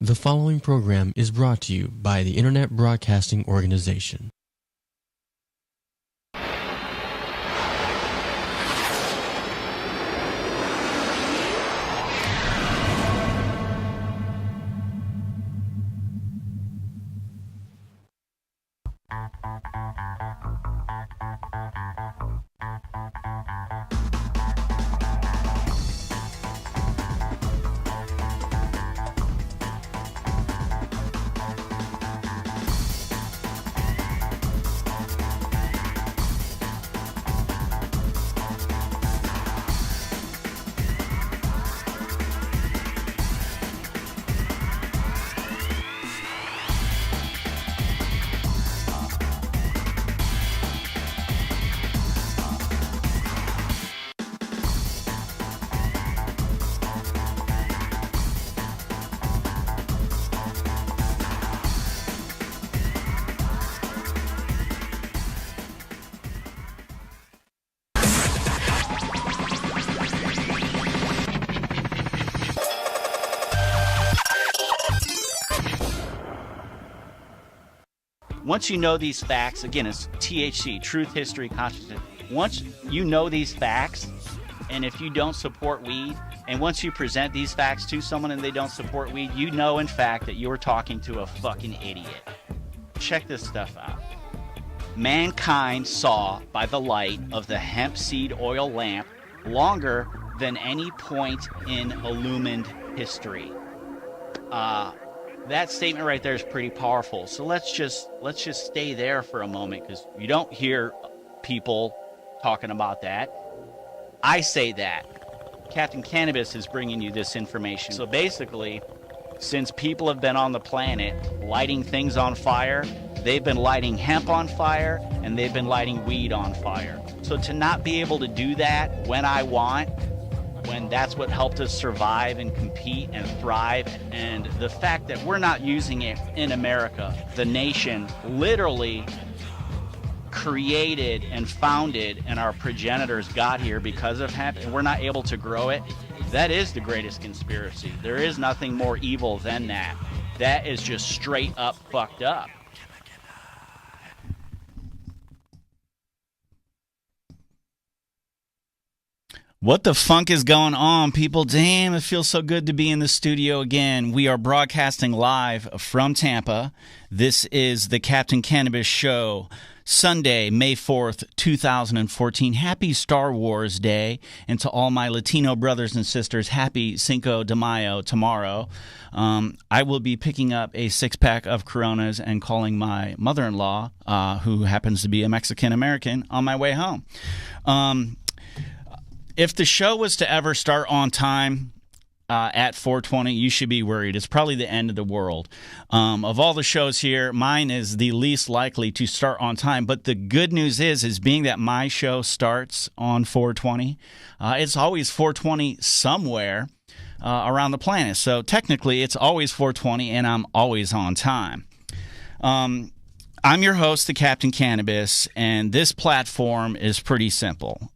The following program is brought to you by the Internet Broadcasting Organization. Once you know these facts, again, it's THC, truth, history, consciousness. Once you know these facts, and if you don't support weed, and once you present these facts to someone and they don't support weed, you know, in fact, that you're talking to a fucking idiot. Check this stuff out. Mankind saw by the light of the hemp seed oil lamp longer than any point in illumined history. That statement right there is pretty powerful. So let's just stay there for a moment, because you don't hear people talking about that. I say that. Captain Cannabis is bringing you this information. So basically, since people have been on the planet lighting things on fire, they've been lighting hemp on fire, and they've been lighting weed on fire. So to not be able to do that when I want, when that's what helped us survive and compete and thrive, and the fact that we're not using it in America, the nation literally created and founded, and our progenitors got here because of hemp, and we're not able to grow it, that is the greatest conspiracy. There is nothing more evil than that. That is just straight up fucked up. What the funk is going on, people? Damn, it feels so good to be in the studio again. We are broadcasting live from Tampa. This is the Captain Cannabis Show, Sunday, May 4th, 2014. Happy Star Wars Day. And to all my Latino brothers and sisters, happy Cinco de Mayo tomorrow. I will be picking up a six-pack of Coronas and calling my mother-in-law, who happens to be a Mexican-American, on my way home. If the show was to ever start on time at 4:20, you should be worried. It's probably the end of the world. Of all the shows here, mine is the least likely to start on time. But the good news is being that my show starts on 4:20, it's always 4:20 somewhere around the planet. So technically, it's always 4:20, and I'm always on time. I'm your host, the Captain Cannabis, and this platform is pretty simple.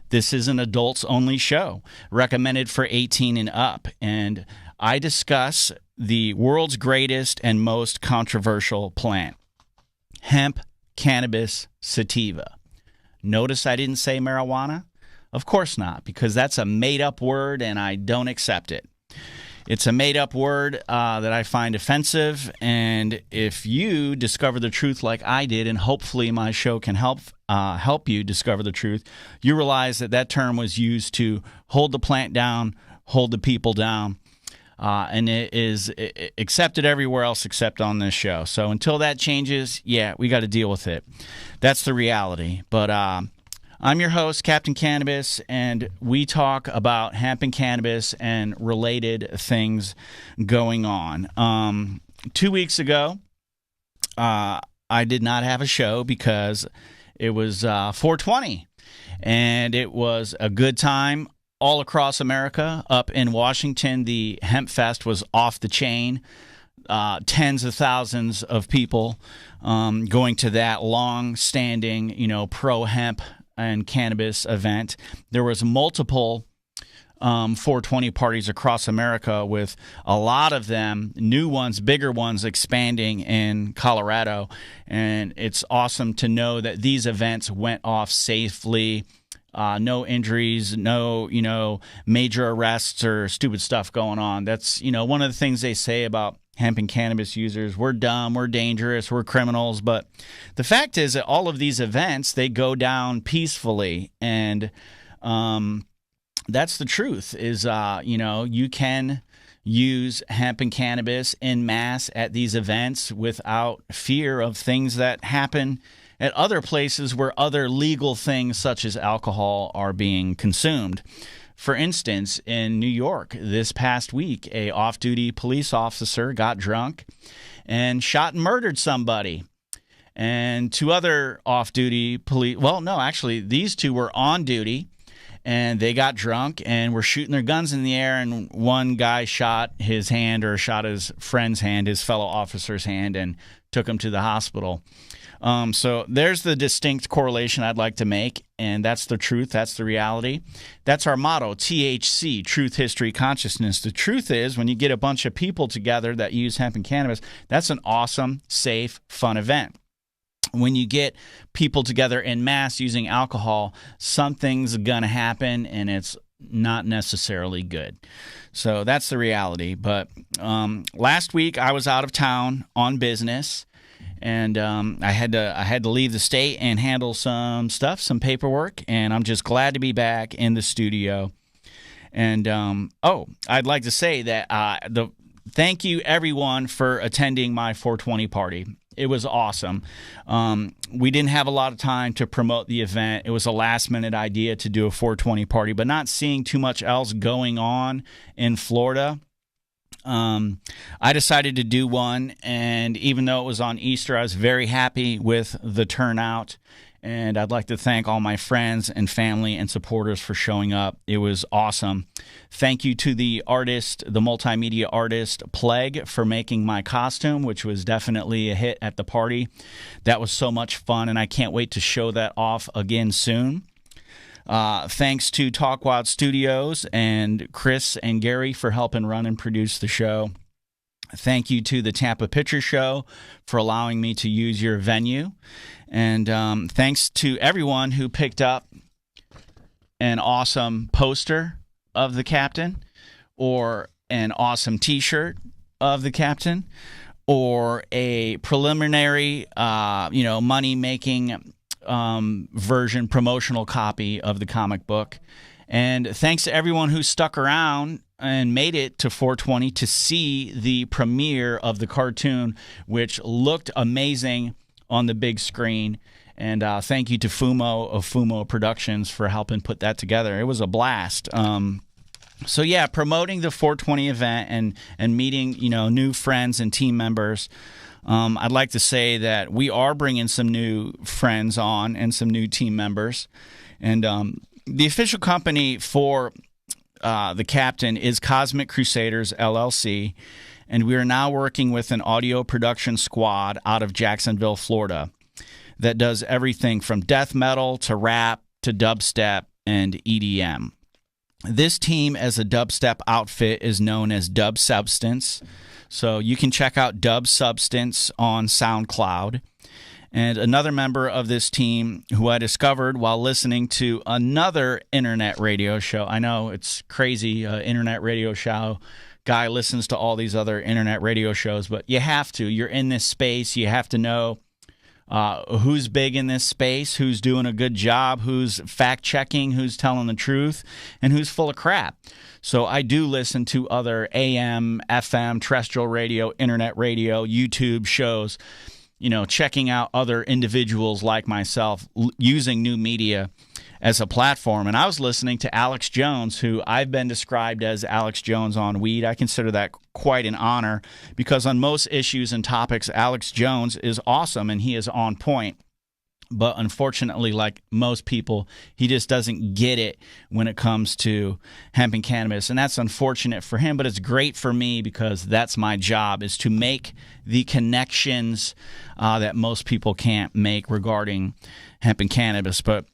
This is an adults-only show, recommended for 18 and up, and I discuss the world's greatest and most controversial plant, hemp, cannabis, sativa. Notice I didn't say marijuana? Of course not, because that's a made-up word, and I don't accept it. It's a made-up word that I find offensive, and if you discover the truth like I did, and hopefully my show can help you discover the truth, you realize that term was used to hold the plant down, hold the people down, and it is accepted everywhere else except on this show. So until that changes, yeah, we got to deal with it. That's the reality. But I'm your host, Captain Cannabis, and we talk about hemp and cannabis and related things going on. 2 weeks ago, I did not have a show because it was 420, and it was a good time all across America. Up in Washington, the Hemp Fest was off the chain. Tens of thousands of people going to that long-standing, pro-hemp and cannabis event. There was multiple 420 parties across America, with a lot of them, new ones, bigger ones, expanding in Colorado. And it's awesome to know that these events went off safely. No injuries, no, major arrests or stupid stuff going on. That's, one of the things they say about hemp and cannabis users. We're dumb, we're dangerous, we're criminals. But the fact is that all of these events, they go down peacefully. And that's the truth is, you can use hemp and cannabis en masse at these events without fear of things that happen at other places where other legal things such as alcohol are being consumed. For instance, in New York this past week, a off-duty police officer got drunk and shot and murdered somebody. And two other off-duty police, these two were on duty, and they got drunk and were shooting their guns in the air, and one guy shot his friend's hand, his fellow officer's hand, and took him to the hospital. So there's the distinct correlation I'd like to make, and that's the truth. That's the reality. That's our motto, THC, Truth, History, Consciousness. The truth is, when you get a bunch of people together that use hemp and cannabis, that's an awesome, safe, fun event. When you get people together en masse using alcohol, something's going to happen, and it's not necessarily good. So that's the reality. But last week I was out of town on business. And I had to leave the state and handle some stuff, some paperwork, and I'm just glad to be back in the studio. And I'd like to say that thank you everyone for attending my 420 party. It was awesome. We didn't have a lot of time to promote the event. It was a last-minute idea to do a 420 party, but not seeing too much else going on in Florida, I decided to do one, and even though it was on Easter, I was very happy with the turnout, and I'd like to thank all my friends and family and supporters for showing up. It was awesome. Thank you to the artist, the multimedia artist, Plague, for making my costume, which was definitely a hit at the party. That was so much fun, and I can't wait to show that off again soon. Thanks to Talk Wild Studios and Chris and Gary for helping run and produce the show. Thank you to the Tampa Picture Show for allowing me to use your venue. And thanks to everyone who picked up an awesome poster of the captain, or an awesome T-shirt of the captain, or a preliminary, money-making version, promotional copy of the comic book. And thanks to everyone who stuck around and made it to 420 to see the premiere of the cartoon, which looked amazing on the big screen. And thank you to Fumo of Fumo Productions for helping put that together. It was a blast. So yeah, promoting the 420 event and meeting, new friends and team members. I'd like to say that we are bringing some new friends on and some new team members. And the official company for the captain is Cosmic Crusaders, LLC. And we are now working with an audio production squad out of Jacksonville, Florida, that does everything from death metal to rap to dubstep and EDM. This team as a dubstep outfit is known as Dub Substance. So you can check out Dub Substance on SoundCloud. And another member of this team who I discovered while listening to another internet radio show. I know it's crazy, internet radio show. Guy listens to all these other internet radio shows, but you have to. You're in this space. You have to know who's big in this space, who's doing a good job, who's fact-checking, who's telling the truth, and who's full of crap. So I do listen to other AM, FM, terrestrial radio, internet radio, YouTube shows, checking out other individuals like myself using new media as a platform. And I was listening to Alex Jones, who I've been described as Alex Jones on weed. I consider that quite an honor because on most issues and topics, Alex Jones is awesome and he is on point. But unfortunately, like most people, he just doesn't get it when it comes to hemp and cannabis. And that's unfortunate for him, but it's great for me because that's my job, is to make the connections that most people can't make regarding hemp and cannabis. But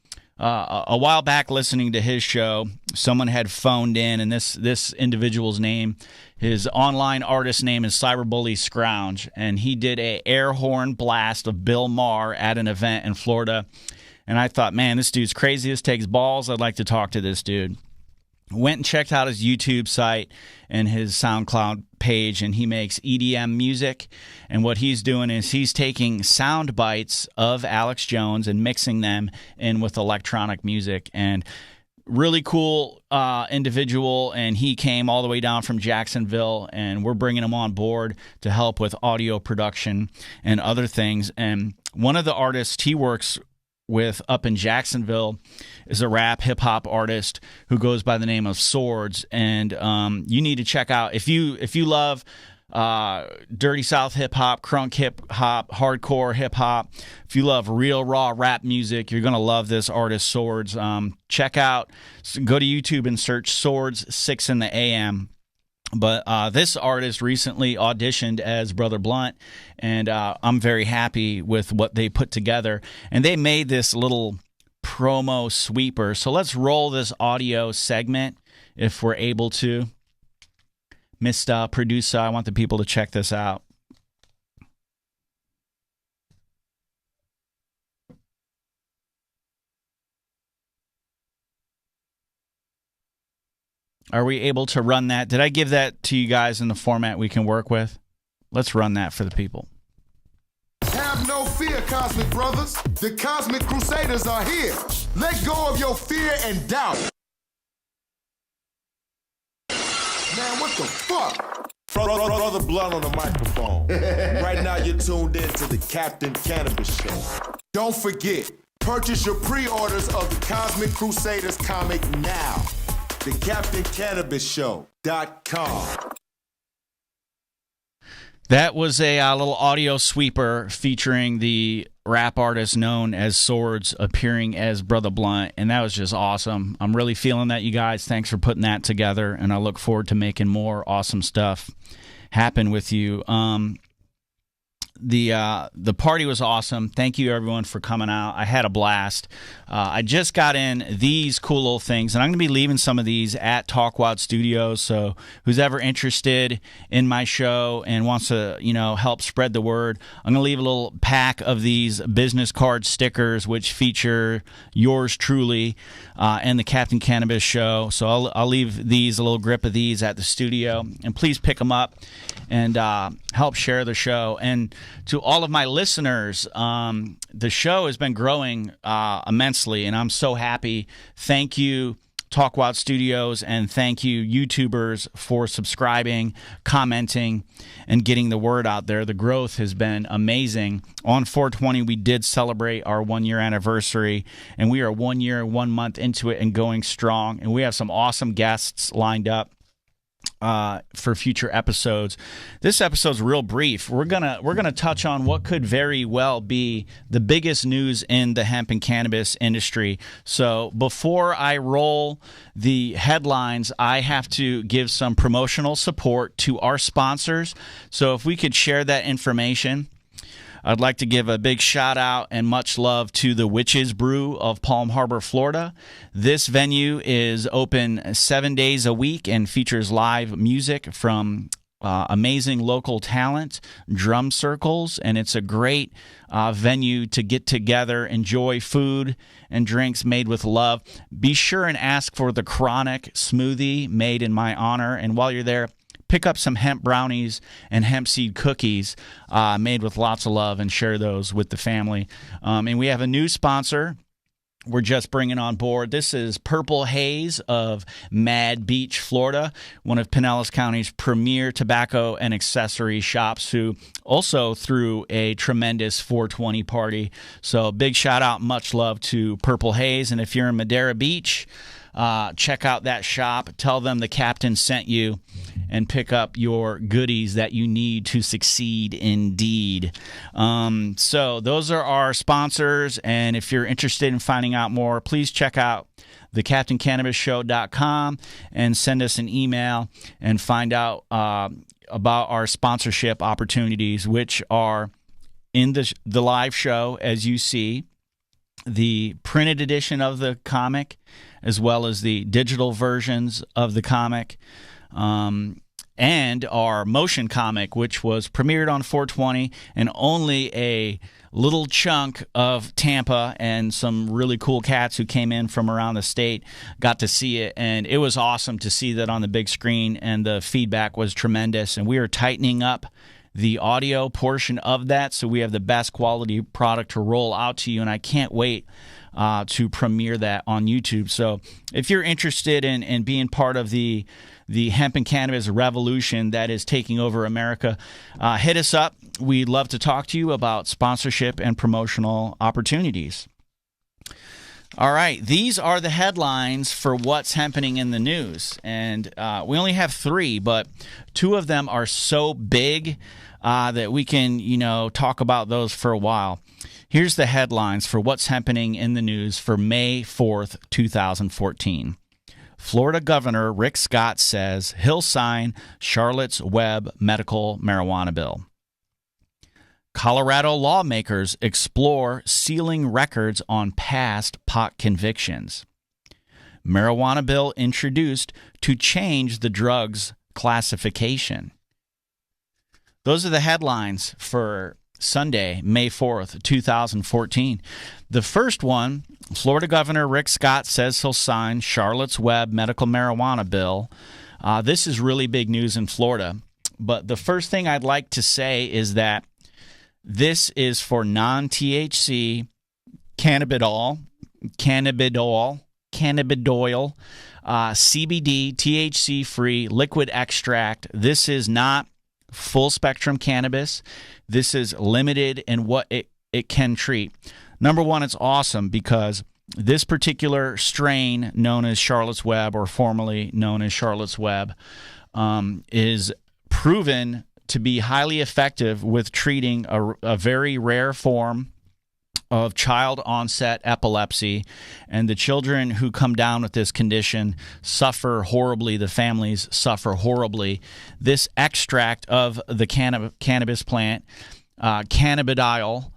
a while back listening to his show, someone had phoned in, and this individual's name, his online artist name is Cyberbully Scrounge, and he did a air horn blast of Bill Maher at an event in Florida. And I thought, man, this dude's crazy. This takes balls. I'd like to talk to this dude. Went and checked out his YouTube site and his SoundCloud page, and he makes EDM music. And what he's doing is he's taking sound bites of Alex Jones and mixing them in with electronic music. And really cool individual, and he came all the way down from Jacksonville, and we're bringing him on board to help with audio production and other things. And one of the artists he works with up in Jacksonville is a rap hip-hop artist who goes by the name of Swords, and you need to check out, if you love Dirty South hip-hop, crunk hip-hop, hardcore hip-hop, if you love real raw rap music, you're going to love this artist Swords. Check out, go to YouTube and search Swords 6 in the AM. But this artist recently auditioned as Brother Blunt, and I'm very happy with what they put together. And they made this little promo sweeper. So let's roll this audio segment if we're able to. Mr. Producer, I want the people to check this out. Are we able to run that? Did I give that to you guys in the format we can work with? Let's run that for the people. Have no fear, Cosmic Brothers. The Cosmic Crusaders are here. Let go of your fear and doubt. Man, what the fuck? Brother Blunt on the microphone. Right now you're tuned in to the Captain Cannabis Show. Don't forget, purchase your pre-orders of the Cosmic Crusaders comic now. TheCaptainCannabisShow.com. That was a little audio sweeper featuring the rap artist known as Swords appearing as Brother Blunt, and that was just awesome. I'm really feeling that, you guys. Thanks for putting that together, and I look forward to making more awesome stuff happen with you. The party was awesome. Thank you, everyone, for coming out. I had a blast. I just got in these cool little things, and I'm going to be leaving some of these at Talkwad Studios. So who's ever interested in my show and wants to, help spread the word, I'm going to leave a little pack of these business card stickers, which feature yours truly and the Captain Cannabis Show. So I'll leave these, a little grip of these at the studio, and please pick them up and help share the show. And to all of my listeners, the show has been growing immensely, and I'm so happy. Thank you, Talkwad Studios, and thank you, YouTubers, for subscribing, commenting, and getting the word out there. The growth has been amazing. On 420, we did celebrate our 1-year anniversary, and we are 1 year, 1 month into it and going strong, and we have some awesome guests lined up for future episodes. This episode's real brief. We're gonna touch on what could very well be the biggest news in the hemp and cannabis industry. So before I roll the headlines, I have to give some promotional support to our sponsors. So if we could share that information. I'd like to give a big shout out and much love to the Witches Brew of Palm Harbor, Florida. This venue is open 7 days a week and features live music from amazing local talent, drum circles, and it's a great venue to get together, enjoy food and drinks made with love. Be sure and ask for the Chronic smoothie made in my honor, and while you're there, pick up some hemp brownies and hemp seed cookies made with lots of love and share those with the family. And we have a new sponsor we're just bringing on board. This is Purple Haze of Mad Beach, Florida, one of Pinellas County's premier tobacco and accessory shops, who also threw a tremendous 420 party. So big shout out, much love to Purple Haze. And if you're in Madera Beach, check out that shop. Tell them the captain sent you and pick up your goodies that you need to succeed indeed. So those are our sponsors, and if you're interested in finding out more, please check out thecaptaincannabisshow.com and send us an email and find out about our sponsorship opportunities, which are in the live show, as you see. the printed edition of the comic, as well as the digital versions of the comic, and our motion comic, which was premiered on 420, and only a little chunk of Tampa and some really cool cats who came in from around the state got to see it, and it was awesome to see that on the big screen, and the feedback was tremendous. And we are tightening up the audio portion of that, so we have the best quality product to roll out to you, and I can't wait to premiere that on YouTube. So if you're interested in being part of the hemp and cannabis revolution that is taking over America, hit us up. We'd love to talk to you about sponsorship and promotional opportunities. All right, these are the headlines for what's happening in the news. And we only have 3, but 2 of them are so big that we can, talk about those for a while. Here's the headlines for what's happening in the news for May 4th, 2014. Florida Governor Rick Scott says he'll sign Charlotte's Web medical marijuana bill. Colorado lawmakers explore sealing records on past pot convictions. Marijuana bill introduced to change the drug's classification. Those are the headlines for Sunday, May 4th, 2014. The first one, Florida Governor Rick Scott says he'll sign Charlotte's Web medical marijuana bill. This is really big news in Florida. But the first thing I'd like to say is that this is for non-THC cannabidiol, CBD, THC-free liquid extract. This is not full-spectrum cannabis. This is limited in what it can treat. Number one, it's awesome because this particular strain known as Charlotte's Web, or formerly known as Charlotte's Web, is proven to be highly effective with treating a very rare form of child-onset epilepsy, and the children who come down with this condition suffer horribly. The families suffer horribly. This extract of the cannabis plant, cannabidiol,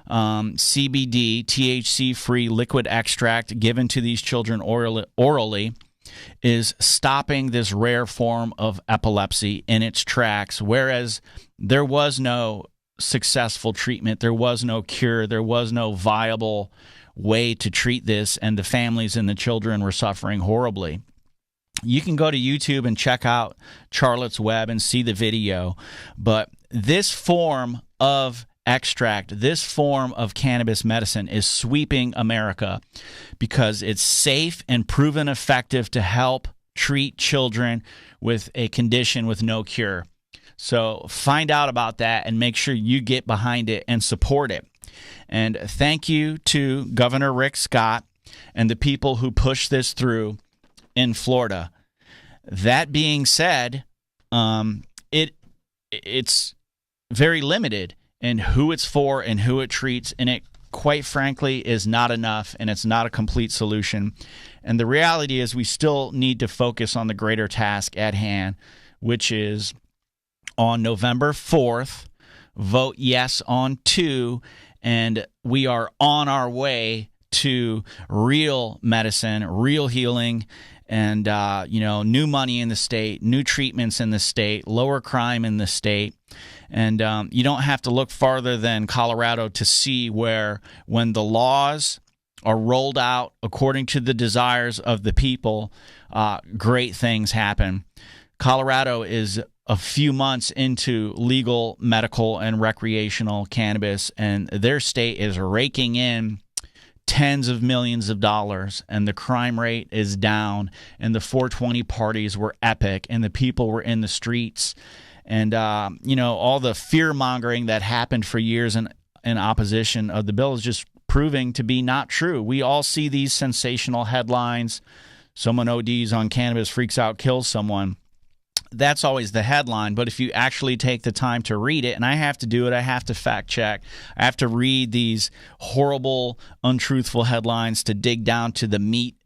CBD, THC-free liquid extract given to these children orally, is stopping this rare form of epilepsy in its tracks, whereas there was no successful treatment, there was no cure, there was no viable way to treat this, and the families and the children were suffering horribly. You can go to YouTube and check out Charlotte's Web and see the video, but this form of extract, this form of cannabis medicine is sweeping America because it's safe and proven effective to help treat children with a condition with no cure. So find out about that and make sure you get behind it and support it. And thank you to Governor Rick Scott and the people who pushed this through in Florida. That being said, it's very limited in who it's for and who it treats, and it, quite frankly, is not enough, and it's not a complete solution. And the reality is we still need to focus on the greater task at hand, which is on November 4th, vote yes on 2, and we are on our way to real medicine, real healing, and new money in the state, new treatments in the state, lower crime in the state. And you don't have to look farther than Colorado to see where, when the laws are rolled out according to the desires of the people, great things happen. Colorado is a few months into legal, medical, and recreational cannabis, and their state is raking in tens of millions of dollars, and the crime rate is down, and the 420 parties were epic, and the people were in the streets. And, all the fear-mongering that happened for years in opposition of the bill is just proving to be not true. We all see these sensational headlines. Someone ODs on cannabis, freaks out, kills someone. that's always the headline. But if you actually take the time to read it, and I have to do it, I have to fact check, I have to read these horrible, untruthful headlines to dig down to the meat,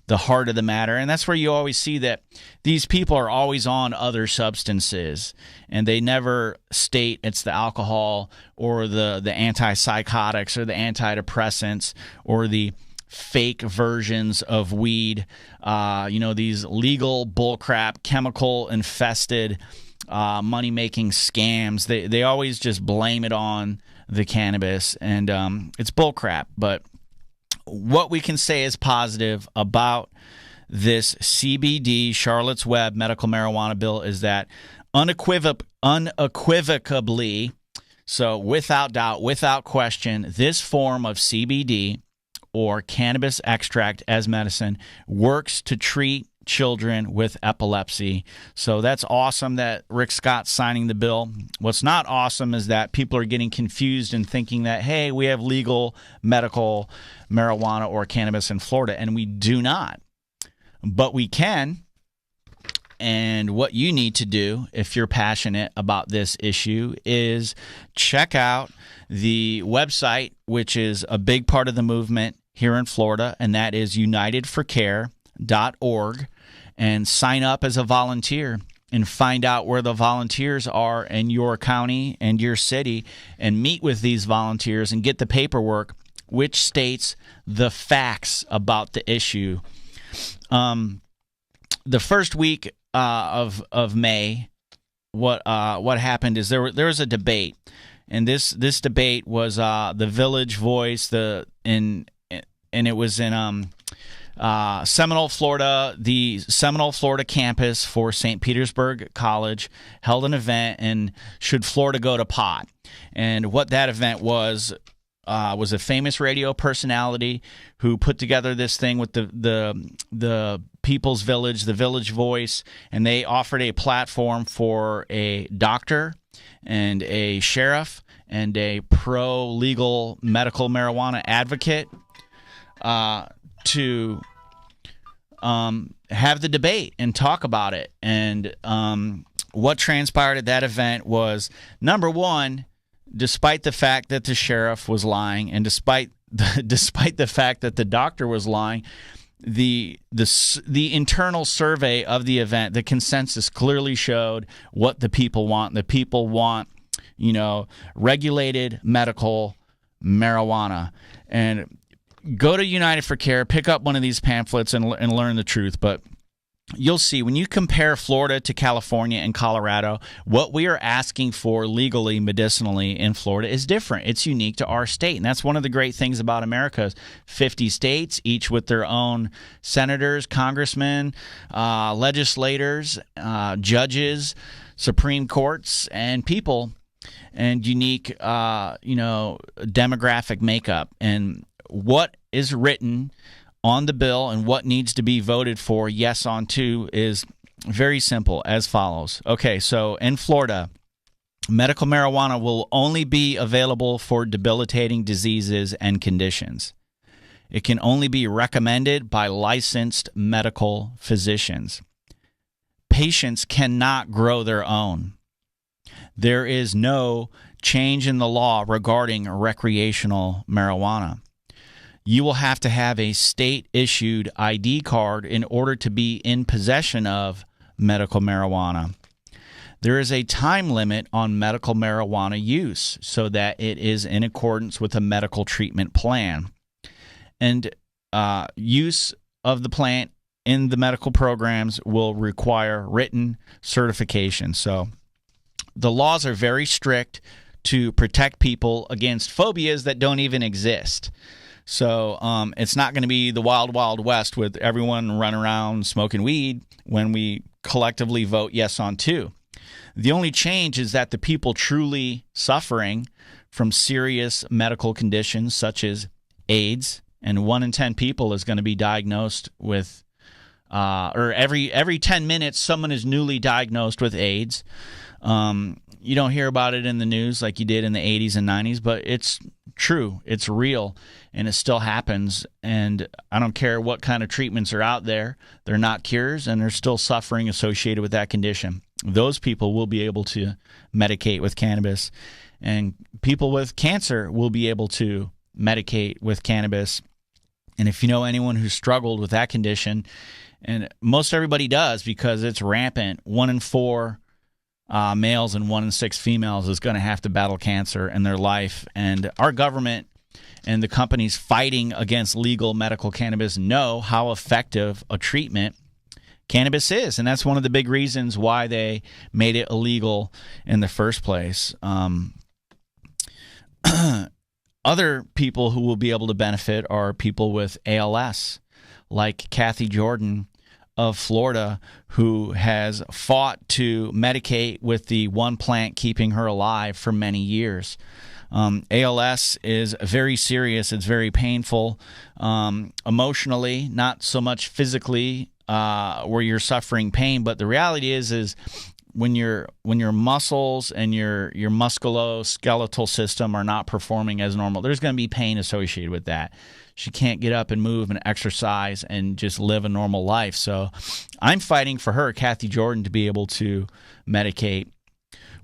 the heart of the matter. And that's where you always see that these people are always on other substances, and they never state it's the alcohol or the antipsychotics or the antidepressants or the fake versions of weed, these legal bullcrap, chemical-infested money-making scams. They always just blame it on the cannabis, and it's bullcrap. But what we can say is positive about this CBD, Charlotte's Web medical marijuana bill is that unequivocally, so without doubt, without question, this form of CBD or cannabis extract as medicine works to treat children with epilepsy. So that's awesome that Rick Scott's signing the bill. What's not awesome is that people are getting confused and thinking that, hey, we have legal medical marijuana or cannabis in Florida, and we do not. But we can. And what you need to do, if you're passionate about this issue, is check out the website, which is a big part of the movement here in Florida, and that is unitedforcare.org, and sign up as a volunteer and find out where the volunteers are in your county and your city, and meet with these volunteers and get the paperwork which states the facts about the issue. The first week of May, what happened is there was a debate, and this debate was the Village Voice, and it was in Seminole, Florida. The Seminole, Florida campus for St. Petersburg College held an event, and should Florida go to pot? And what that event was a famous radio personality who put together this thing with the People's Village, the Village Voice, and they offered a platform for a doctor and a sheriff and a pro-legal medical marijuana advocate to have the debate and talk about it. And what transpired at that event was, number one, despite the fact that the sheriff was lying, and despite the fact that the doctor was lying, the internal survey of the event, the consensus clearly showed what the people want. The people want, regulated medical marijuana. And go to United for Care, pick up one of these pamphlets and learn the truth. But you'll see, when you compare Florida to California and Colorado, what we are asking for legally, medicinally in Florida is different. It's unique to our state. And that's one of the great things about America. 50 states, each with their own senators, congressmen, legislators, judges, Supreme Courts, and people, and unique, demographic makeup. And what is written on the bill and what needs to be voted for yes on to is very simple, as follows. Okay, so in Florida, medical marijuana will only be available for debilitating diseases and conditions. It can only be recommended by licensed medical physicians. Patients cannot grow their own. There is no change in the law regarding recreational marijuana. You will have to have a state-issued ID card in order to be in possession of medical marijuana. There is a time limit on medical marijuana use so that it is in accordance with a medical treatment plan. And use of the plant in the medical programs will require written certification. So the laws are very strict to protect people against phobias that don't even exist. So it's not going to be the wild, wild west with everyone running around smoking weed when we collectively vote yes on 2. The only change is that the people truly suffering from serious medical conditions such as AIDS, and 1 in 10 people is going to be diagnosed with, or every 10 minutes someone is newly diagnosed with AIDS. You don't hear about it in the news like you did in the 80s and 90s, but it's true. It's real, and it still happens. And I don't care what kind of treatments are out there. They're not cures, and there's still suffering associated with that condition. those people will be able to medicate with cannabis. And people with cancer will be able to medicate with cannabis. And if you know anyone who's struggled with that condition, and most everybody does because it's rampant, 1 in 4 males and 1 in 6 females is going to have to battle cancer in their life. And our government and the companies fighting against legal medical cannabis know how effective a treatment cannabis is. And that's one of the big reasons why they made it illegal in the first place. Other people who will be able to benefit are people with ALS, like Kathy Jordan of Florida, who has fought to medicate with the one plant keeping her alive for many years. ALS is very serious. It's very painful emotionally, not so much physically where you're suffering pain. But the reality is when your muscles and your musculoskeletal system are not performing as normal, there's going to be pain associated with that. She can't get up and move and exercise and just live a normal life. So I'm fighting for her, Kathy Jordan, to be able to medicate.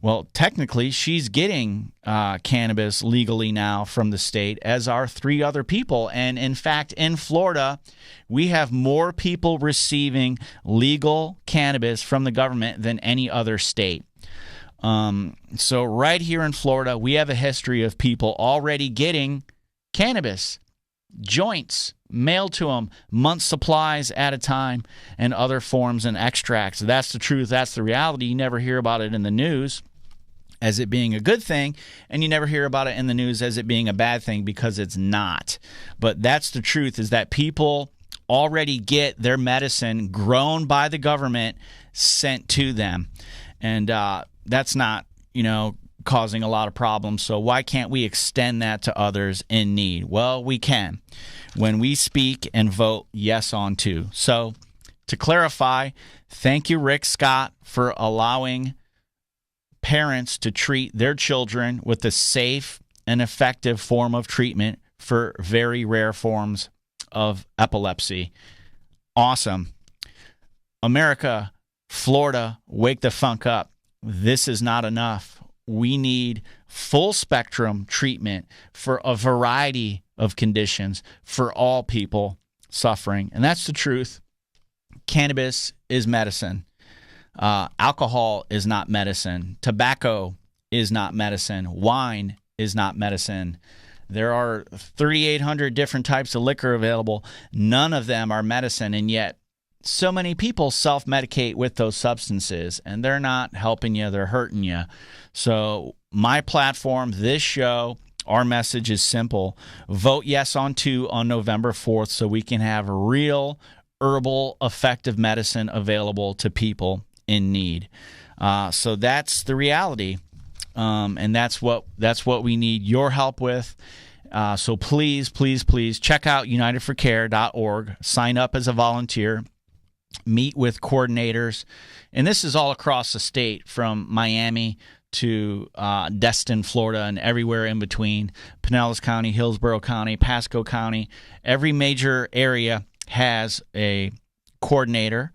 Well, technically, she's getting cannabis legally now from the state, as are 3 other people. And in fact, in Florida, we have more people receiving legal cannabis from the government than any other state. So right here in Florida, we have a history of people already getting cannabis, joints, mailed to them, month supplies at a time, and other forms and extracts. That's the truth. That's the reality. You never hear about it in the news as it being a good thing, and you never hear about it in the news as it being a bad thing, because it's not. But that's the truth, is that people already get their medicine grown by the government sent to them. And that's not, causing a lot of problems. So why can't we extend that to others in need? Well, we can when we speak and vote yes on 2. So to clarify, thank you, Rick Scott, for allowing parents to treat their children with a safe and effective form of treatment for very rare forms of epilepsy. Awesome. America, Florida, wake the funk up. This is not enough. We need full spectrum treatment for a variety of conditions for all people suffering. And that's the truth. Cannabis is medicine. Alcohol is not medicine. Tobacco is not medicine. Wine is not medicine. There are 3,800 different types of liquor available. None of them are medicine, and yet so many people self-medicate with those substances, and they're not helping you, they're hurting you. So my platform, this show, our message is simple. Vote yes on 2 on November 4th so we can have real, herbal, effective medicine available to people in need. So that's the reality, and that's what we need your help with. So please, please, please check out unitedforcare.org. Sign up as a volunteer. Meet with coordinators. And this is all across the state, from Miami to Destin, Florida, and everywhere in between. Pinellas County, Hillsborough County, Pasco County. Every major area has a coordinator,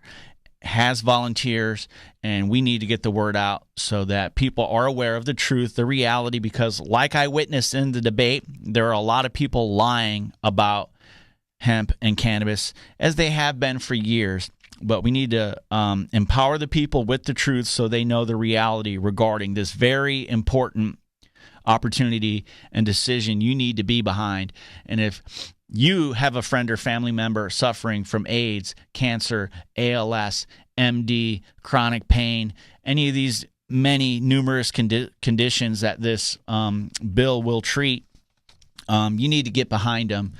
has volunteers, and we need to get the word out so that people are aware of the truth, the reality, because like I witnessed in the debate, there are a lot of people lying about hemp and cannabis, as they have been for years. But we need to empower the people with the truth so they know the reality regarding this very important opportunity and decision you need to be behind. And if you have a friend or family member suffering from AIDS, cancer, ALS, MD, chronic pain, any of these many numerous conditions that this bill will treat, you need to get behind them.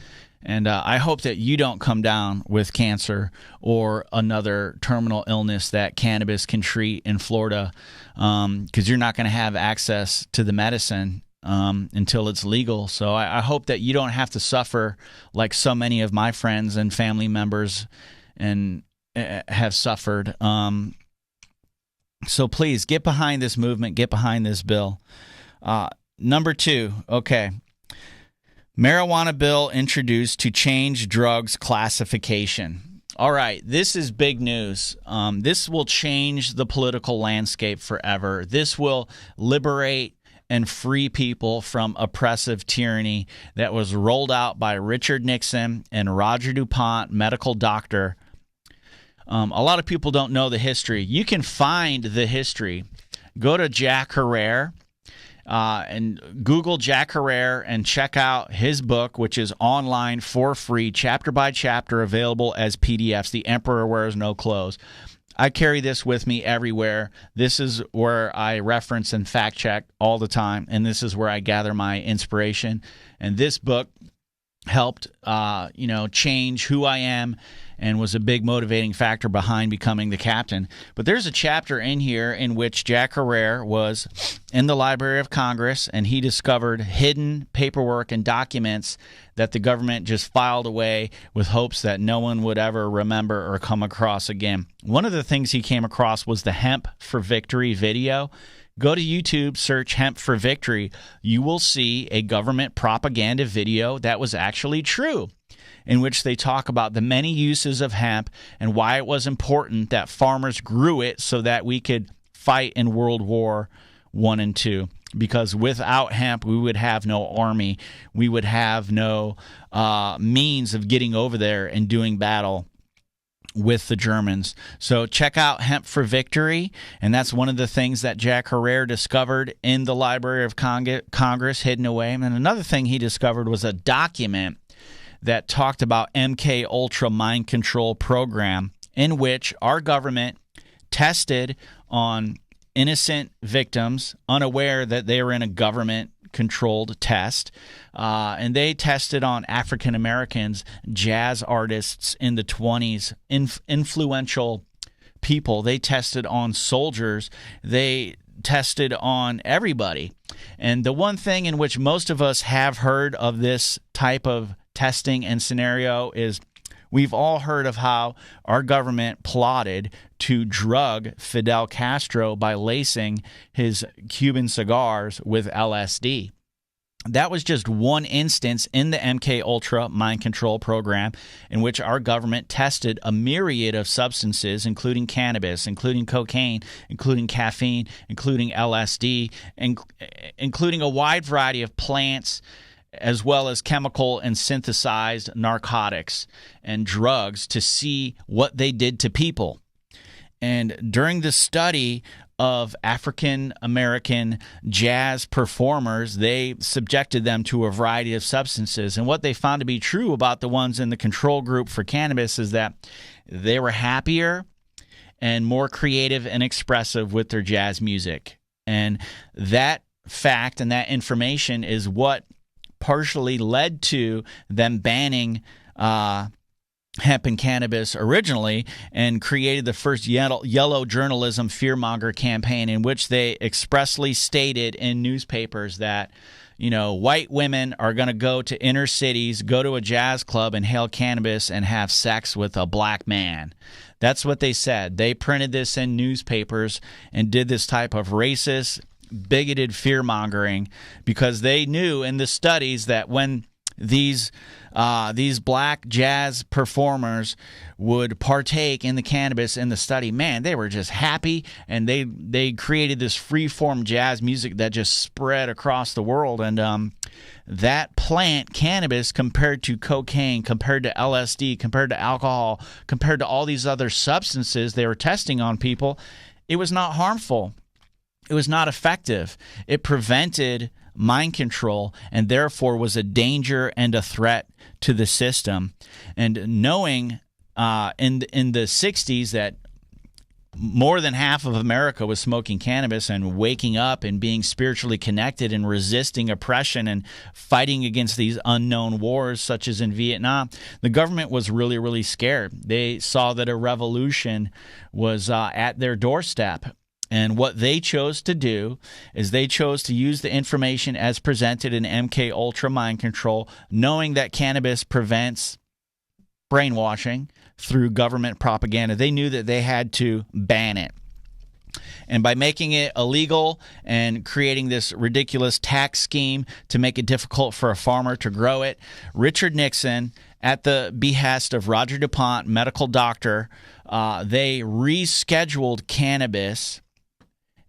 And I hope that you don't come down with cancer or another terminal illness that cannabis can treat in Florida, because you're not going to have access to the medicine until it's legal. So I hope that you don't have to suffer like so many of my friends and family members and have suffered. So please get behind this movement, get behind this bill. Number 2, okay. Marijuana bill introduced to change drugs classification. All right, this is big news. This will change the political landscape forever. This will liberate and free people from oppressive tyranny that was rolled out by Richard Nixon and Roger DuPont, medical doctor. A lot of people don't know the history. You can find the history. Go to Jack Herrera and Google Jack Herrera and check out his book, which is online for free, chapter by chapter, available as PDFs, The Emperor Wears No Clothes. I carry this with me everywhere. This is where I reference and fact check all the time, and this is where I gather my inspiration. And this book helped, change who I am and was a big motivating factor behind becoming the captain. But there's a chapter in here in which Jack Herrera was in the Library of Congress, and he discovered hidden paperwork and documents that the government just filed away with hopes that no one would ever remember or come across again. One of the things he came across was the Hemp for Victory video. Go to YouTube, search Hemp for Victory. You will see a government propaganda video that was actually true, in which they talk about the many uses of hemp and why it was important that farmers grew it so that we could fight in World War I and II. Because without hemp, we would have no army. We would have no means of getting over there and doing battle with the Germans. So check out Hemp for Victory, and that's one of the things that Jack Herrera discovered in the Library of Congress, hidden away. And another thing he discovered was a document that talked about MK Ultra mind control program, in which our government tested on innocent victims, unaware that they were in a government-controlled test, and they tested on African Americans, jazz artists in the 20s, influential people. They tested on soldiers. They tested on everybody. And the one thing in which most of us have heard of this type of testing and scenario is we've all heard of how our government plotted to drug Fidel Castro by lacing his Cuban cigars with LSD. That was just one instance in the MK Ultra mind control program, in which our government tested a myriad of substances, including cannabis, including cocaine, including caffeine, including LSD, including a wide variety of plants, as well as chemical and synthesized narcotics and drugs, to see what they did to people. And during the study of African American jazz performers, they subjected them to a variety of substances. And what they found to be true about the ones in the control group for cannabis is that they were happier and more creative and expressive with their jazz music. And that fact and that information is what partially led to them banning hemp and cannabis originally, and created the first yellow journalism fearmonger campaign, in which they expressly stated in newspapers that, white women are going to go to inner cities, go to a jazz club, inhale cannabis, and have sex with a black man. That's what they said. They printed this in newspapers and did this type of racist, bigoted fear-mongering, because they knew in the studies that when these black jazz performers would partake in the cannabis in the study, man, they were just happy, and they created this free-form jazz music that just spread across the world. And that plant, cannabis, compared to cocaine, compared to LSD, compared to alcohol, compared to all these other substances they were testing on people, it was not harmful. It was not effective. It prevented mind control, and therefore was a danger and a threat to the system. And knowing in the 60s that more than half of America was smoking cannabis and waking up and being spiritually connected and resisting oppression and fighting against these unknown wars, such as in Vietnam, the government was really, really scared. They saw that a revolution was at their doorstep. And what they chose to do is they chose to use the information as presented in MK Ultra Mind Control, knowing that cannabis prevents brainwashing through government propaganda. They knew that they had to ban it. And by making it illegal and creating this ridiculous tax scheme to make it difficult for a farmer to grow it, Richard Nixon, at the behest of Roger DuPont, medical doctor, they rescheduled cannabis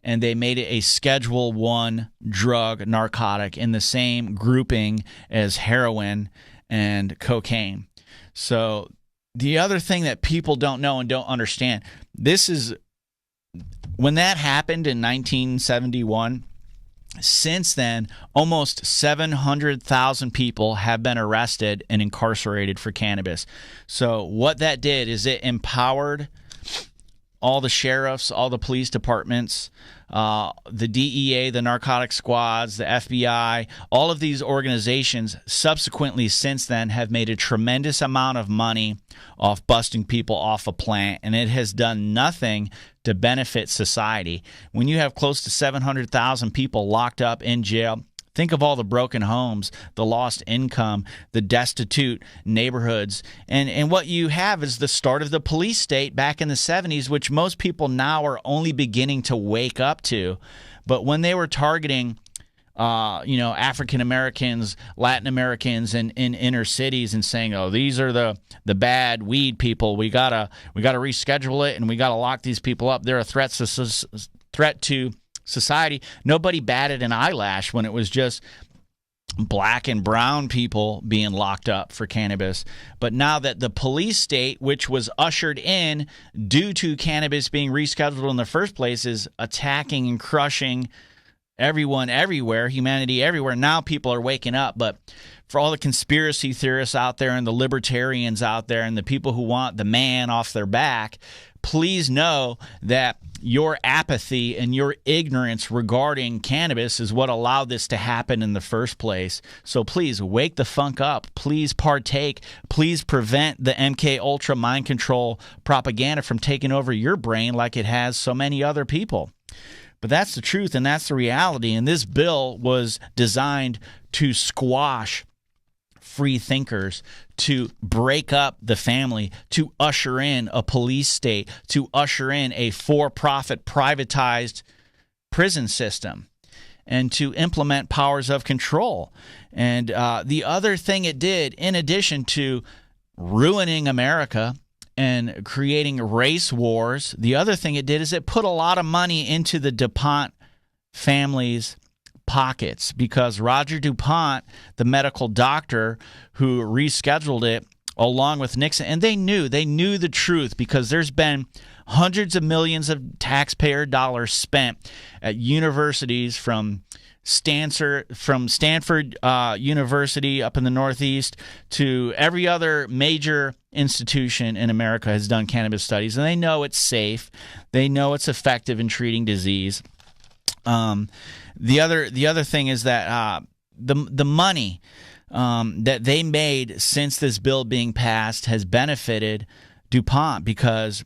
and they made it a Schedule 1 drug narcotic in the same grouping as heroin and cocaine. So the other thing that people don't know and don't understand, this is when that happened in 1971. Since then, almost 700,000 people have been arrested and incarcerated for cannabis. So what that did is it empowered all the sheriffs, all the police departments, the DEA, the narcotic squads, the FBI, all of these organizations subsequently since then have made a tremendous amount of money off busting people off a plant, and it has done nothing to benefit society. When you have close to 700,000 people locked up in jail, think of all the broken homes, the lost income, the destitute neighborhoods. And what you have is the start of the police state back in the 70s, which most people now are only beginning to wake up to. But when they were targeting African Americans, Latin Americans in inner cities and saying, oh, these are the bad weed people. We gotta reschedule it and we gotta lock these people up. They're a threat to society. Nobody batted an eyelash when it was just black and brown people being locked up for cannabis. But now that the police state, which was ushered in due to cannabis being rescheduled in the first place, is attacking and crushing everyone everywhere, humanity everywhere, now people are waking up. But for all the conspiracy theorists out there and the libertarians out there and the people who want the man off their back, please know that your apathy and your ignorance regarding cannabis is what allowed this to happen in the first place. So please wake the funk up. Please partake. Please prevent the MK Ultra mind control propaganda from taking over your brain like it has so many other people. But that's the truth and that's the reality. And this bill was designed to squash free thinkers, to break up the family, to usher in a police state, to usher in a for-profit privatized prison system, and to implement powers of control. And the other thing it did, in addition to ruining America and creating race wars, the other thing it did is it put a lot of money into the DuPont family's pockets, because Roger DuPont, the medical doctor who rescheduled it along with Nixon, and they knew the truth, because there's been hundreds of millions of taxpayer dollars spent at universities from Stanford University up in the Northeast to every other major institution in America has done cannabis studies, and they know it's safe. They know it's effective in treating disease. The other thing is that the money that they made since this bill being passed has benefited DuPont, because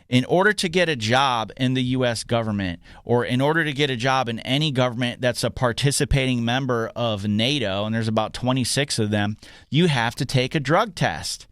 in order to get a job in the U.S. government, or in order to get a job in any government that's a participating member of NATO, and there's about 26 of them, you have to take a drug test.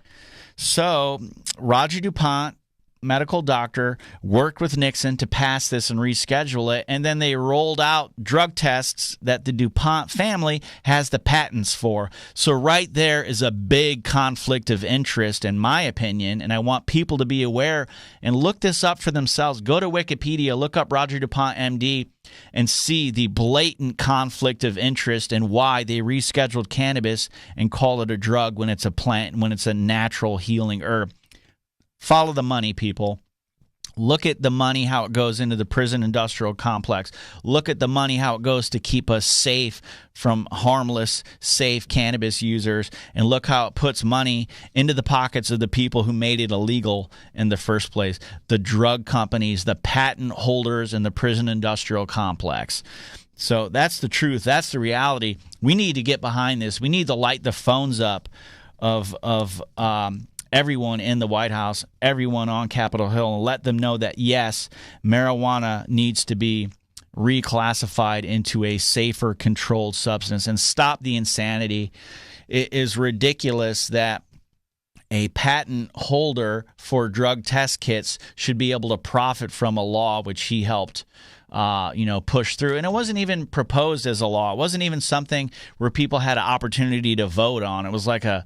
So Roger DuPont, medical doctor, worked with Nixon to pass this and reschedule it, and then they rolled out drug tests that the DuPont family has the patents for. So right there is a big conflict of interest, in my opinion, and I want people to be aware and look this up for themselves. Go to Wikipedia, look up Roger DuPont, MD, and see the blatant conflict of interest and why they rescheduled cannabis and call it a drug when it's a plant, when it's a natural healing herb. Follow the money, people. Look at the money, how it goes into the prison industrial complex. Look at the money, how it goes to keep us safe from harmless, safe cannabis users. And look how it puts money into the pockets of the people who made it illegal in the first place. The drug companies, the patent holders, and the prison industrial complex. So that's the truth. That's the reality. We need to get behind this. We need to light the phones up of everyone in the White House, everyone on Capitol Hill, and let them know that, yes, marijuana needs to be reclassified into a safer, controlled substance, and stop the insanity. It is ridiculous that a patent holder for drug test kits should be able to profit from a law which he helped push through. And it wasn't even proposed as a law. It wasn't even something where people had an opportunity to vote on. It was like a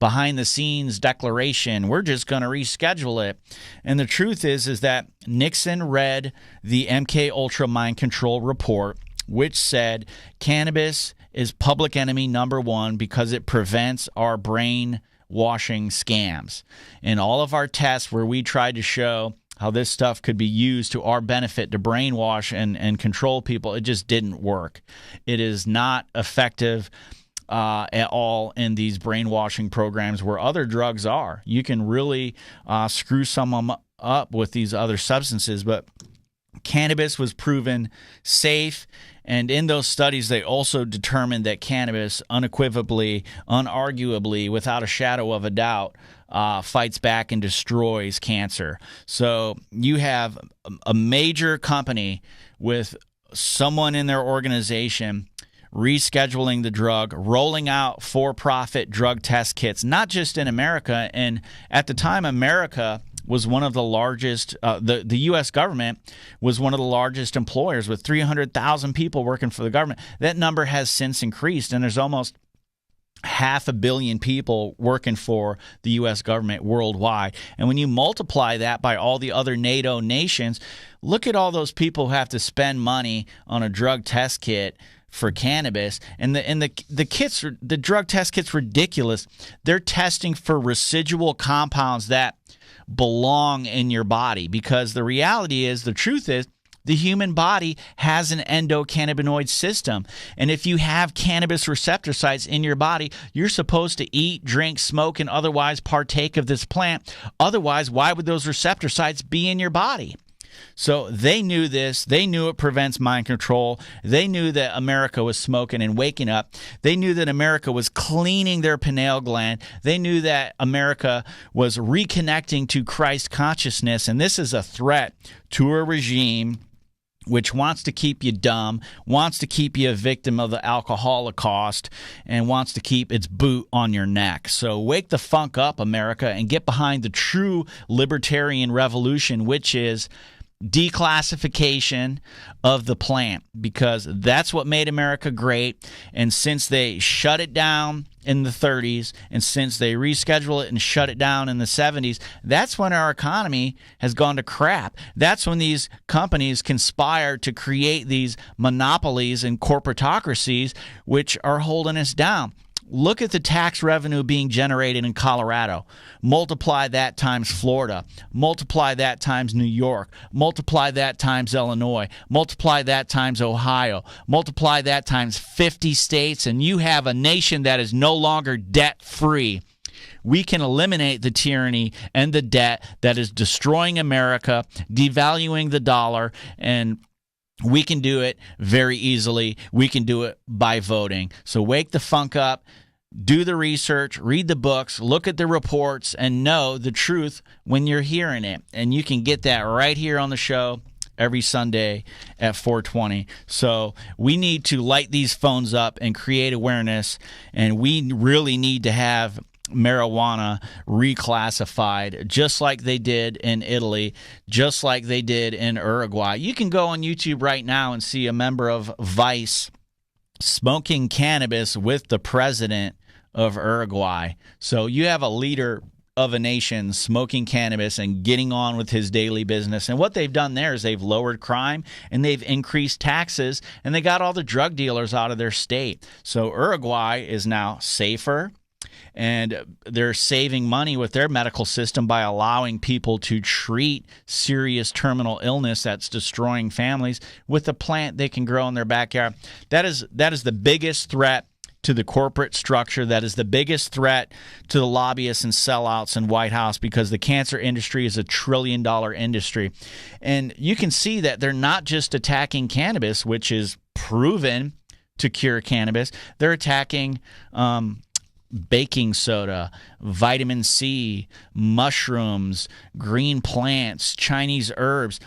behind-the-scenes declaration. We're just going to reschedule it. And the truth is that Nixon read the MK Ultra mind control report, which said cannabis is public enemy number one because it prevents our brainwashing scams. In all of our tests where we tried to show how this stuff could be used to our benefit to brainwash and control people, it just didn't work. It is not effective at all in these brainwashing programs where other drugs are. You can really screw someone up with these other substances, but cannabis was proven safe, and in those studies they also determined that cannabis unequivocally, unarguably, without a shadow of a doubt, fights back and destroys cancer. So you have a major company with someone in their organization rescheduling the drug, rolling out for-profit drug test kits, not just in America. And at the time, America was one of the largest, the U.S. government was one of the largest employers with 300,000 people working for the government. That number has since increased, and there's almost 500 million people working for the U.S. government worldwide. And when you multiply that by all the other NATO nations, look at all those people who have to spend money on a drug test kit for cannabis, and the kits, the drug test kits, ridiculous. They're testing for residual compounds that belong in your body, because the reality is, the truth is, the human body has an endocannabinoid system. And if you have cannabis receptor sites in your body, you're supposed to eat, drink, smoke, and otherwise partake of this plant. Otherwise, why would those receptor sites be in your body? So they knew this. They knew it prevents mind control. They knew that America was smoking and waking up. They knew that America was cleaning their pineal gland. They knew that America was reconnecting to Christ consciousness. And this is a threat to a regime which wants to keep you dumb, wants to keep you a victim of the alcoholocaust, and wants to keep its boot on your neck. So wake the funk up, America, and get behind the true libertarian revolution, which is declassification of the plant, because that's what made America great. And since they shut it down in the 30s, and since they rescheduled it and shut it down in the 70s, that's when our economy has gone to crap. That's when these companies conspired to create these monopolies and corporatocracies which are holding us down. Look at the tax revenue being generated in Colorado. Multiply that times Florida. Multiply that times New York. Multiply that times Illinois. Multiply that times Ohio. Multiply that times 50 states, and you have a nation that is no longer debt-free. We can eliminate the tyranny and the debt that is destroying America, devaluing the dollar, and we can do it very easily. We can do it by voting. So wake the funk up, do the research, read the books, look at the reports, and know the truth when you're hearing it. And you can get that right here on the show every Sunday at 4:20. So we need to light these phones up and create awareness, and we really need to have marijuana reclassified, just like they did in Italy, just like they did in Uruguay. You can go on YouTube right now and see a member of Vice smoking cannabis with the president of Uruguay. So you have a leader of a nation smoking cannabis and getting on with his daily business. And what they've done there is they've lowered crime and they've increased taxes, and they got all the drug dealers out of their state. So Uruguay is now safer, and they're saving money with their medical system by allowing people to treat serious terminal illness that's destroying families with a plant they can grow in their backyard. That is the biggest threat to the corporate structure. That is the biggest threat to the lobbyists and sellouts in White House, because the cancer industry is $1 trillion industry. And you can see that they're not just attacking cannabis, which is proven to cure cannabis. They're attacking baking soda, vitamin C, mushrooms, green plants, Chinese herbs.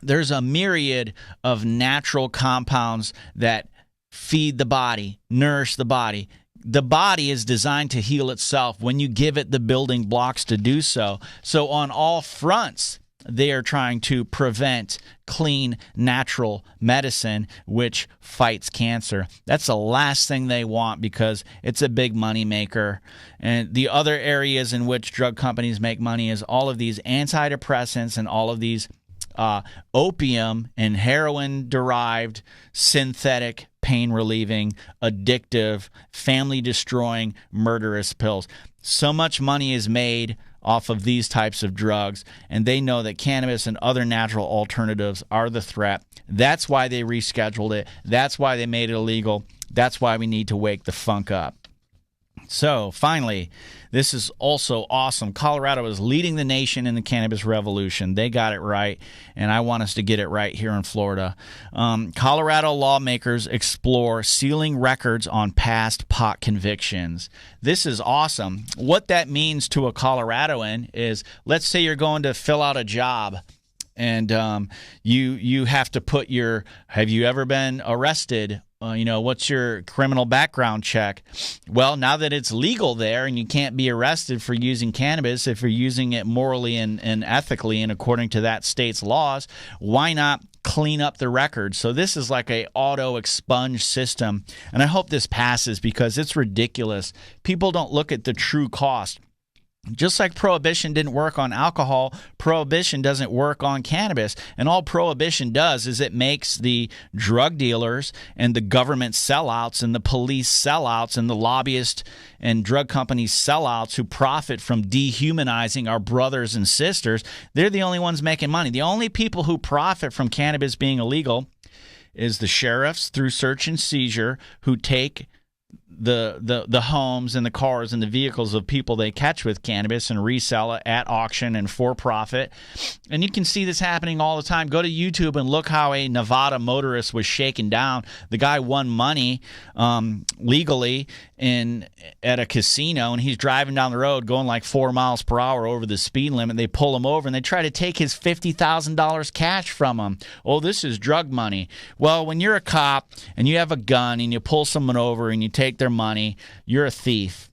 There's a myriad of natural compounds that feed the body, nourish the body. The body is designed to heal itself when you give it the building blocks to do so. So on all fronts, they are trying to prevent clean, natural medicine, which fights cancer. That's the last thing they want because it's a big money maker. And the other areas in which drug companies make money is all of these antidepressants and all of these opium and heroin-derived synthetic pain-relieving, addictive, family-destroying, murderous pills. So much money is made off of these types of drugs, and they know that cannabis and other natural alternatives are the threat. That's why they rescheduled it. That's why they made it illegal. That's why we need to wake the funk up. So, finally, this is also awesome. Colorado is leading the nation in the cannabis revolution. They got it right, and I want us to get it right here in Florida. Colorado lawmakers explore sealing records on past pot convictions. This is awesome. What that means to a Coloradoan is, let's say you're going to fill out a job, and you have to put your, have you ever been arrested? What's your criminal background check? Well, now that it's legal there and you can't be arrested for using cannabis if you're using it morally and ethically and according to that state's laws, why not clean up the record? So this is like a auto expunge system, and I hope this passes because it's ridiculous. People don't look at the true cost. Just like prohibition didn't work on alcohol, prohibition doesn't work on cannabis. And all prohibition does is it makes the drug dealers and the government sellouts and the police sellouts and the lobbyists and drug companies sellouts who profit from dehumanizing our brothers and sisters, they're the only ones making money. The only people who profit from cannabis being illegal is the sheriffs through search and seizure who take the homes and the cars and the vehicles of people they catch with cannabis and resell it at auction and for profit. And you can see this happening all the time. Go to YouTube and look how a Nevada motorist was shaken down. The guy won money legally at a casino, and he's driving down the road going like 4 miles per hour over the speed limit. They pull him over and they try to take his $50,000 cash from him. Oh, this is drug money. Well, when you're a cop and you have a gun and you pull someone over and you take their money, you're a thief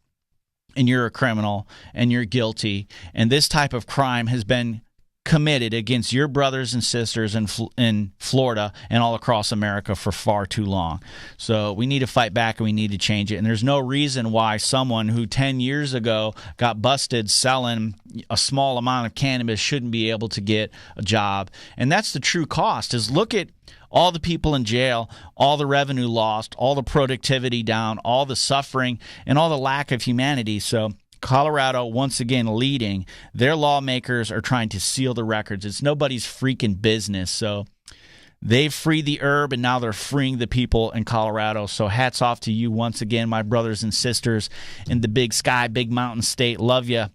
and you're a criminal and you're guilty. And this type of crime has been committed against your brothers and sisters in Florida and all across America for far too long. So we need to fight back and we need to change it. And there's no reason why someone who 10 years ago got busted selling a small amount of cannabis shouldn't be able to get a job. And that's the true cost, is look at all the people in jail, all the revenue lost, all the productivity down, all the suffering, and all the lack of humanity. So Colorado, once again, leading. Their lawmakers are trying to seal the records. It's nobody's freaking business. So they've freed the herb, and now they're freeing the people in Colorado. So hats off to you once again, my brothers and sisters in the big sky, big mountain state. Love you.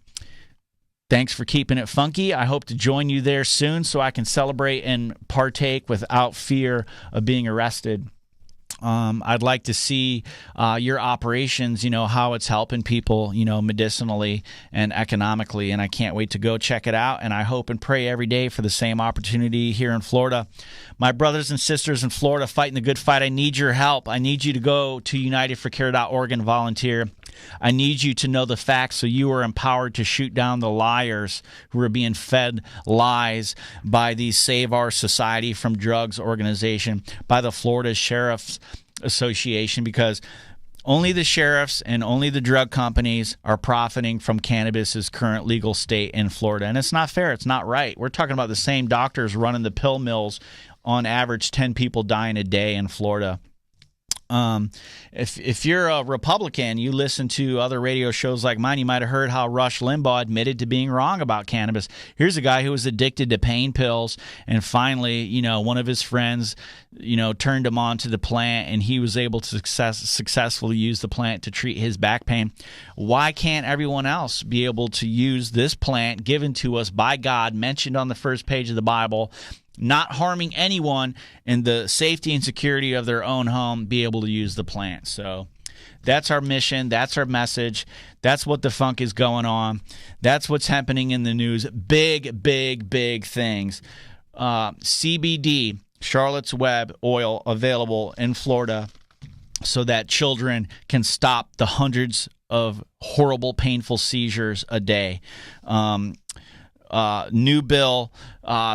Thanks for keeping it funky. I hope to join you there soon so I can celebrate and partake without fear of being arrested. I'd like to see your operations, how it's helping people, medicinally and economically, and I can't wait to go check it out, and I hope and pray every day for the same opportunity here in Florida. My brothers and sisters in Florida fighting the good fight, I need your help. I need you to go to unitedforcare.org and volunteer. I need you to know the facts so you are empowered to shoot down the liars who are being fed lies by the Save Our Society from Drugs organization, by the Florida Sheriff's Association, because only the sheriffs and only the drug companies are profiting from cannabis's current legal state in Florida. And it's not fair. It's not right. We're talking about the same doctors running the pill mills, on average 10 people dying a day in Florida. If you're a Republican, you listen to other radio shows like mine, you might have heard how Rush Limbaugh admitted to being wrong about cannabis. Here's a guy who was addicted to pain pills, and finally, one of his friends, turned him on to the plant, and he was able to successfully use the plant to treat his back pain. Why can't everyone else be able to use this plant given to us by God, mentioned on the first page of the Bible, not harming anyone, in the safety and security of their own home, be able to use the plant? So that's our mission. That's our message. That's what the funk is going on. That's what's happening in the news. Big, big, big things. CBD, Charlotte's Web oil, available in Florida so that children can stop the hundreds of horrible, painful seizures a day. new bill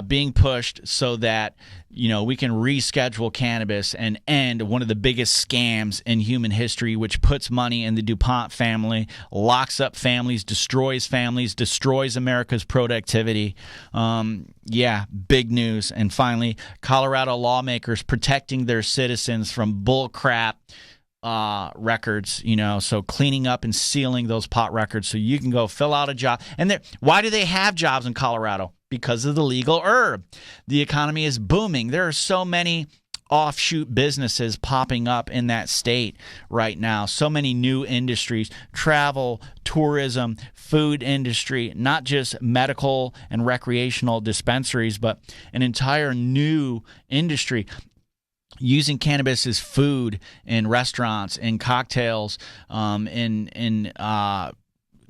being pushed so that we can reschedule cannabis and end one of the biggest scams in human history, which puts money in the DuPont family, locks up families, destroys America's productivity. Big news. And finally, Colorado lawmakers protecting their citizens from bull crap records, so cleaning up and sealing those pot records so you can go fill out a job. And why do they have jobs in Colorado? Because of the legal herb. The economy is booming. There are so many offshoot businesses popping up in that state right now. So many new industries, travel, tourism, food industry, not just medical and recreational dispensaries, but an entire new industry. Using cannabis as food in restaurants, in cocktails, in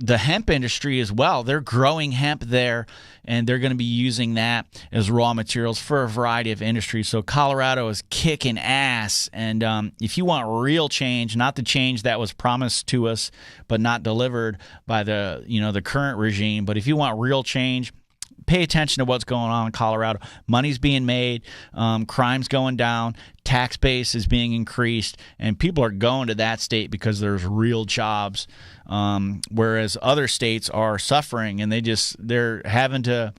the hemp industry as well. They're growing hemp there, and they're going to be using that as raw materials for a variety of industries. So Colorado is kicking ass. And if you want real change, not the change that was promised to us but not delivered by the current regime, but if you want real change, pay attention to what's going on in Colorado. Money's being made, crime's going down, tax base is being increased, and people are going to that state because there's real jobs, whereas other states are suffering, and they're having to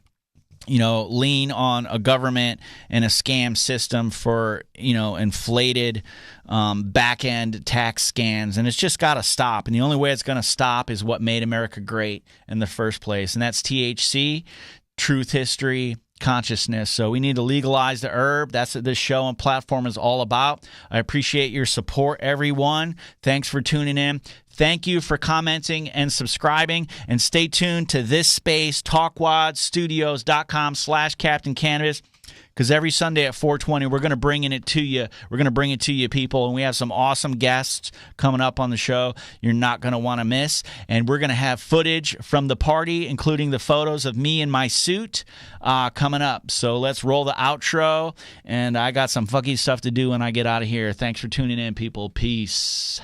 lean on a government and a scam system for inflated back-end tax scams, and it's just got to stop. And the only way it's going to stop is what made America great in the first place, and that's THC, truth, history, consciousness. So we need to legalize the herb. That's what this show and platform is all about. I appreciate your support, everyone. Thanks for tuning in. Thank you for commenting and subscribing, and stay tuned to this space, talkwadstudios.com/Captain Cannabis, because every Sunday at 4:20 we're going to bring it to you. We're going to bring it to you, people, and we have some awesome guests coming up on the show you're not going to want to miss. And we're going to have footage from the party, including the photos of me in my suit, coming up. So let's roll the outro, and I got some funky stuff to do when I get out of here. Thanks for tuning in, people. Peace.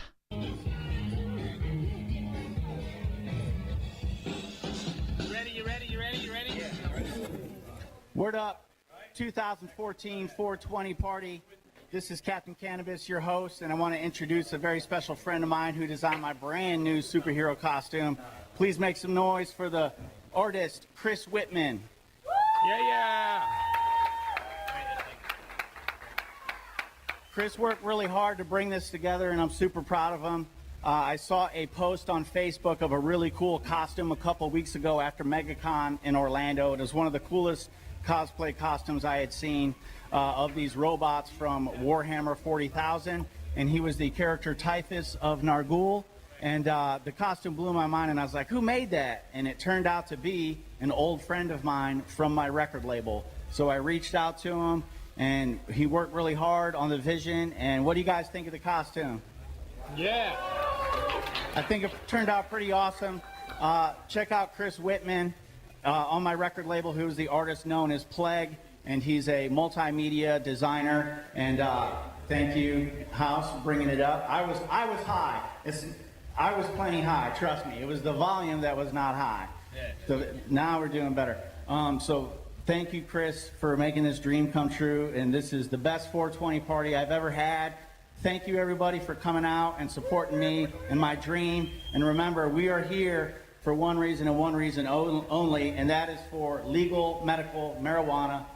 Word up, 2014 420 party. This is Captain Cannabis, your host, and I want to introduce a very special friend of mine who designed my brand new superhero costume. Please make some noise for the artist, Chris Whitman. Yeah. Chris worked really hard to bring this together, and I'm super proud of him. I saw a post on Facebook of a really cool costume a couple weeks ago after MegaCon in Orlando. It was one of the coolest cosplay costumes I had seen of these robots from Warhammer 40,000, and he was the character Typhus of Nargul, and the costume blew my mind, and I was like, who made that? And it turned out to be an old friend of mine from my record label. So I reached out to him, and he worked really hard on the vision. And what do you guys think of the costume? Yeah. I think it turned out pretty awesome. Check out Chris Whitman on my record label, who's the artist known as Plague, and he's a multimedia designer. And thank you, House, for bringing it up. I was high. I was plenty high. Trust me. It was the volume that was not high. Yeah. So now we're doing better. So thank you, Chris, for making this dream come true. And this is the best 420 party I've ever had. Thank you, everybody, for coming out and supporting me and my dream. And remember, we are here for one reason and one reason only, and that is for legal medical marijuana.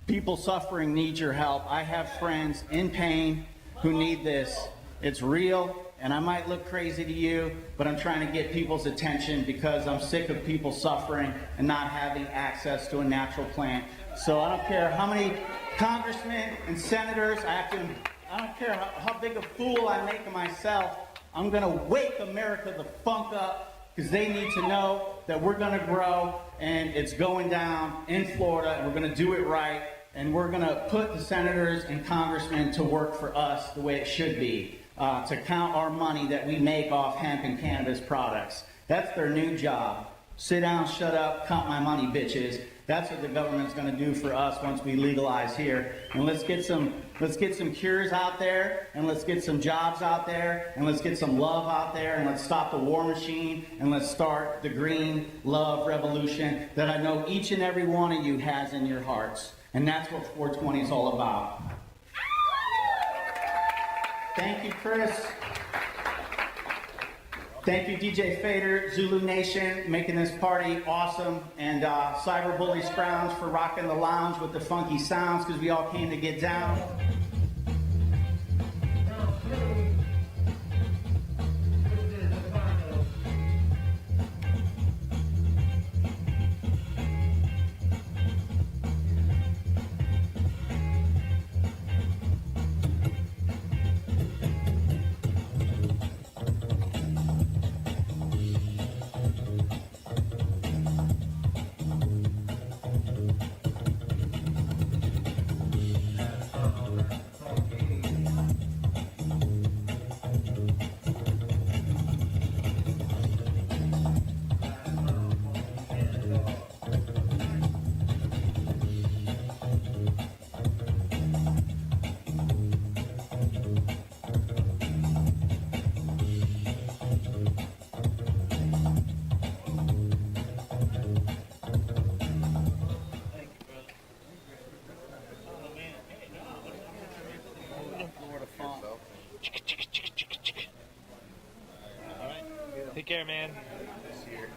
People suffering need your help. I have friends in pain who need this. It's real, and I might look crazy to you, but I'm trying to get people's attention because I'm sick of people suffering and not having access to a natural plant. So I don't care how many congressmen and senators I don't care how big a fool I make of myself. I'm going to wake America the funk up, because they need to know that we're going to grow, and it's going down in Florida, and we're going to do it right, and we're going to put the senators and congressmen to work for us the way it should be, to count our money that we make off hemp and cannabis products. That's their new job. Sit down, shut up, count my money, bitches. That's what the government's going to do for us once we legalize here. And let's get some cures out there, and let's get some jobs out there, and let's get some love out there, and let's stop the war machine, and let's start the green love revolution that I know each and every one of you has in your hearts. And that's what 420 is all about. Thank you, Chris. Thank you, DJ Fader, Zulu Nation, making this party awesome, and Cyberbully Scrounge for rocking the lounge with the funky sounds, because we all came to get down. Take care, man. This year.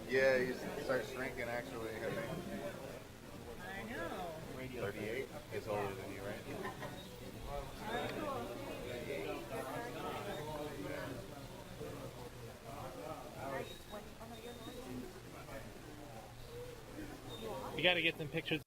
Yeah, he starts shrinking actually, I think. I know. 38? He's older than you, right? We got to get some pictures